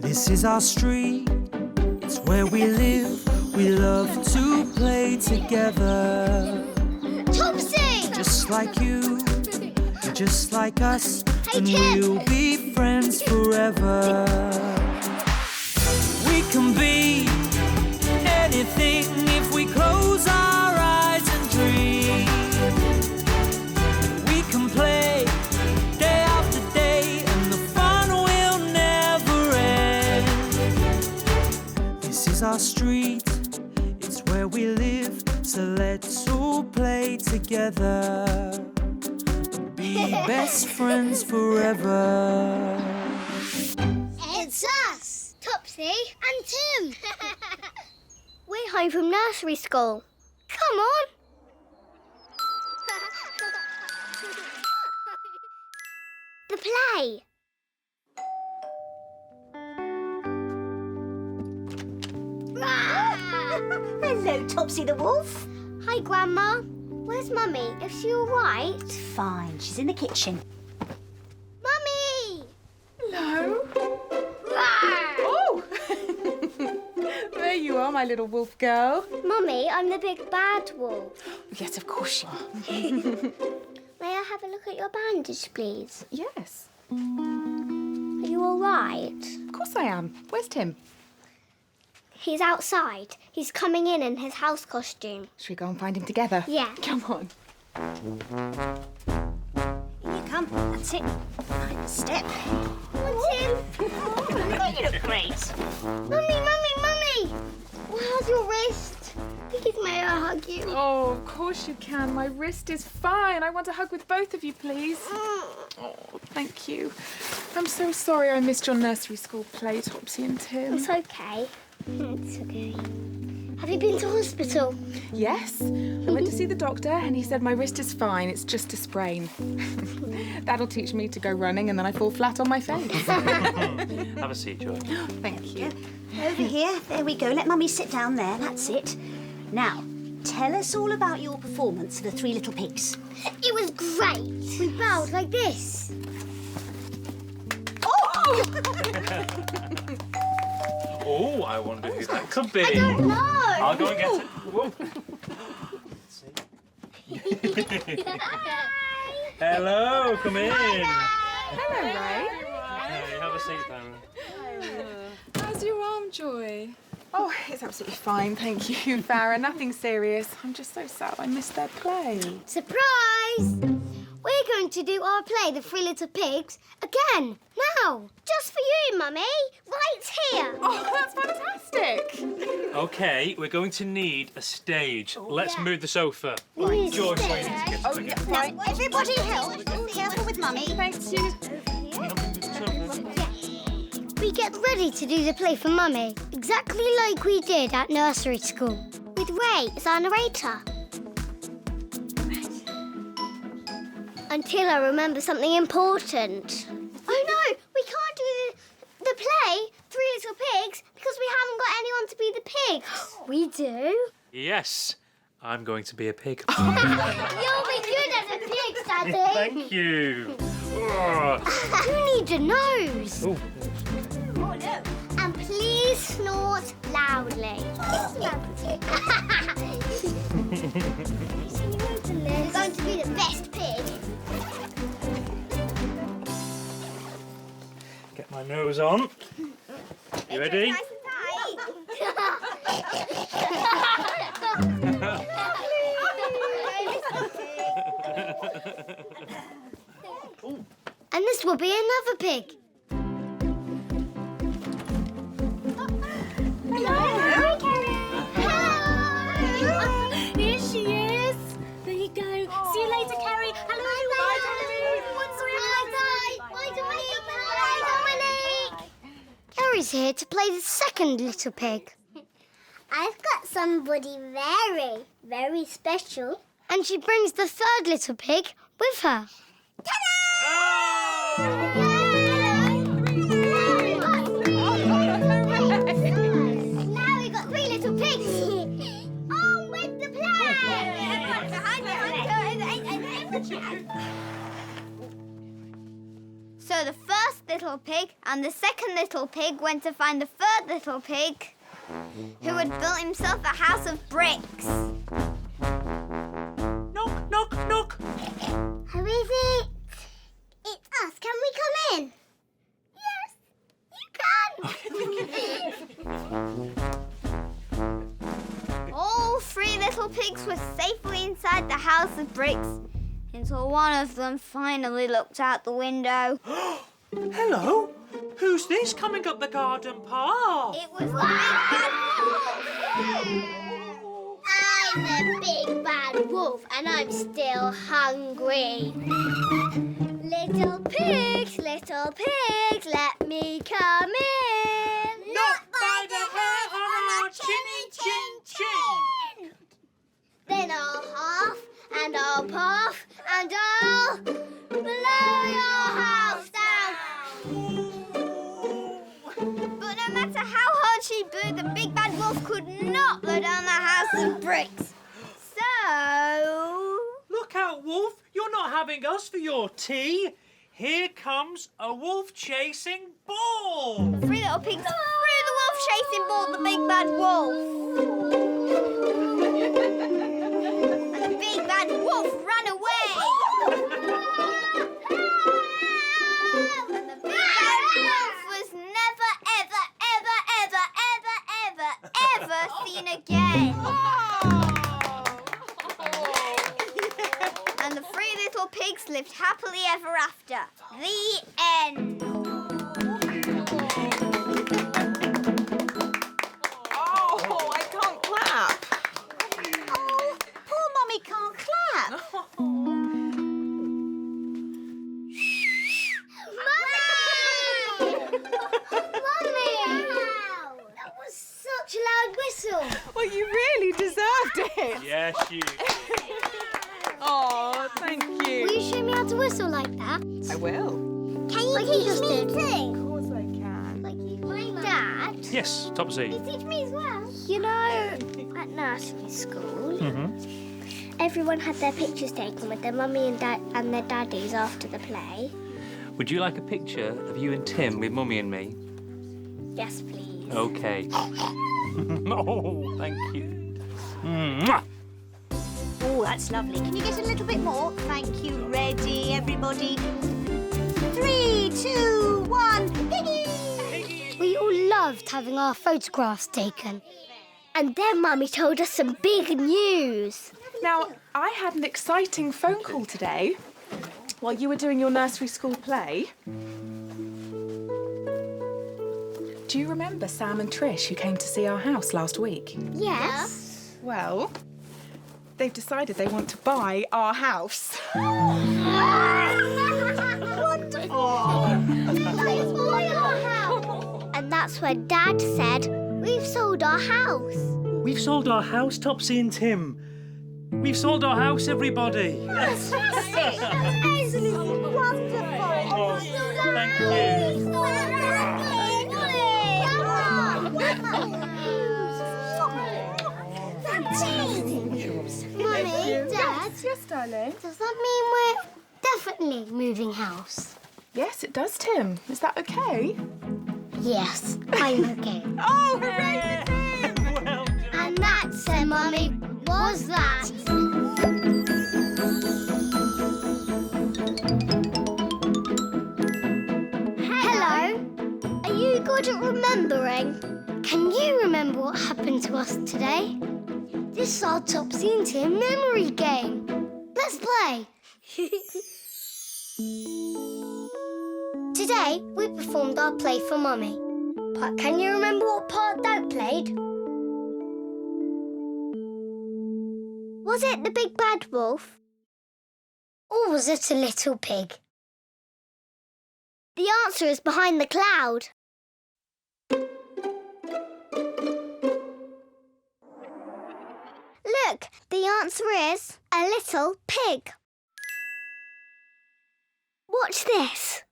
This is our street, it's where we live. We love to play together. Topsy! Just like you, just like us, Hey, and Tim. we'll be friends forever. We can be anything if we close our eyes and dream. We can play day after day, and the fun will never end. This is our street, it's where we live, so let's all play together. Be best friends forever. It's us, Topsy and Tim. We're home from nursery school. Come on. The play. Hello, Topsy the wolf. Hi, Grandma. Where's Mummy? Is she all right? Fine, she's in the kitchen. Mummy! Hello. Oh! There you are, my little wolf girl. Mummy, I'm the big bad wolf. Yes, of course you are. May I have a look at your bandage, please? Yes, Are you all right? of course I am. Where's Tim? He's outside. He's coming in his house costume. Should we go and find him together? Yeah. Come on. Here you come. That's it. Mind the step. What's him? Oh, you look great. Mummy! How's your wrist? Please, may I hug you? Oh, of course you can. My wrist is fine. I want a hug with both of you, please. Oh, thank you. I'm so sorry I missed your nursery school play, Topsy and Tim. It's okay. It's okay. Have you been to hospital? Yes, I went to see the doctor and he said my wrist is fine, it's just a sprain. That'll teach me to go running and then I fall flat on my face. Have a seat, Joy. Thank you. Over here. There we go. Let Mummy sit down there. That's it. Now, tell us all about your performance of the Three Little Pigs. It was great. We bowed like this. Oh, I wonder who that could be. I don't know. I'll go and get it. Whoa. Hello, come in. Hello, Ray. Hey, have a seat, darling. How's your arm, Joy? Oh, it's absolutely fine, thank you, Farah. Nothing serious. I'm just so sad I missed their play. Surprise! We're going to do our play, The Three Little Pigs, again. Now. Just for you, Mummy. Right here. Oh, that's fantastic. Okay, we're going to need a stage. Let's yeah. move the sofa. Right. George, Stage. wait, need to get Oh, together. yeah, right. Everybody help. Careful with Mummy. Thank you. We get ready to do the play for Mummy, exactly like we did at nursery school, with Ray as our narrator. Until I remember something important. Oh no, we can't do the play, Three Little Pigs, because we haven't got anyone to be the pigs. We do. Yes, I'm going to be a pig. You'll be good as a pig, Daddy. Thank you. Oh. You need a nose. Oh. Oh, no. And please snort loudly. You're going to be the best pig. Get my nose on. You ready? Nice and tight. And this will be another pig. Hello, Carrie. Hello. Here she is. There you go. See you later, Carrie. Hello, Bye, Dominic. Carrie's here to play the second little pig. I've got somebody very, very special. And she brings the third little pig with her. Now we've got three little pigs. On with the play! So the first little pig and the second little pig went to find the third little pig, who had built himself a house of bricks. Knock, knock, knock. Who is it? It's us. Can we come in? Yes, you can. All three little pigs were safely inside the house of bricks until one of them finally looked out the window. Hello. Who's this coming up the garden path? It was the big bad wolf. I'm the big bad wolf and I'm still hungry. Little pigs, let me come in. Not by the hair on our chinny chin chin. Then I'll huff and I'll puff and I'll blow your house down. But no matter how hard she blew, the big bad wolf could not blow down the house of bricks. So... Look out, Wolf. You're not having us for your tea. Here comes a wolf-chasing ball. the three little pigs threw the wolf-chasing ball at the big bad wolf. And the big bad wolf ran away. And the big bad wolf was never, ever, ever, ever, ever, ever, ever seen again. And the three little pigs lived happily ever after. The end. Oh, I can't clap. Oh, poor Mummy can't clap. Mummy! That was such a loud whistle. Well, you really deserved it. Yes, you. Oh, thank Will you. you show me how to whistle like that? I will. Can you teach me Of too? course I can. Like my dad? Yes, Topsy. You teach me as well. You know, at nursery school, Mm-hmm. everyone had their pictures taken with their mummy and dad and their daddies after the play. Would you like a picture of you and Tim with Mummy and me? Yes, please. Okay. Oh, thank you. Mwah. Oh, that's lovely. Can you get a little bit more? Thank you. Ready, everybody? 3, 2, 1. Piggy! We all loved having our photographs taken. And then Mummy told us some big news. Now, I had an exciting phone call today while you were doing your nursery school play. Do you remember Sam and Trish who came to see our house last week? Yes? Well, they've decided they want to buy our house. And that's when Dad said, we've sold our house. We've sold our house, Topsy and Tim. We've sold our house, everybody. That's absolutely wonderful. Oh, thank you. Mummy, Dad, Yes, darling. does that mean we're definitely moving house? Yes, it does, Tim. Is that okay? Yes, I'm okay. Oh, hooray! Well done. And that, said Mummy, was that. Hello. Are you good at remembering? Can you remember what happened to us today? This is our Topsy and Tim memory game. Let's play. Today, we performed our play for Mummy. But can you remember what part Dad played? Was it the big bad wolf? Or was it a little pig? The answer is behind the cloud. Look, the answer is a little pig. Watch this.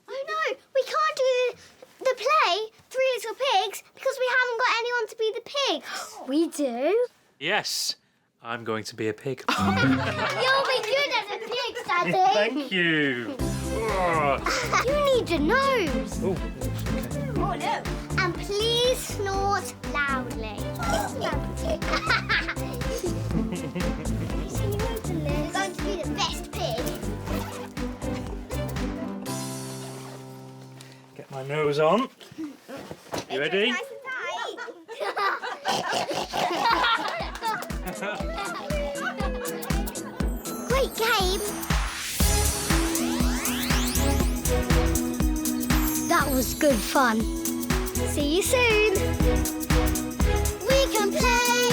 Oh no, we can't do the play, Three Little Pigs, because we haven't got anyone to be the pigs. We do. Yes, I'm going to be a pig. You'll be good at Thanks, Daddy. Thank you. Oh. You need a nose. Oh. Oh, no. And please snort loudly. You're going to be the best pig. Get my nose on. You ready? Great game. That was good fun. See you soon. We can play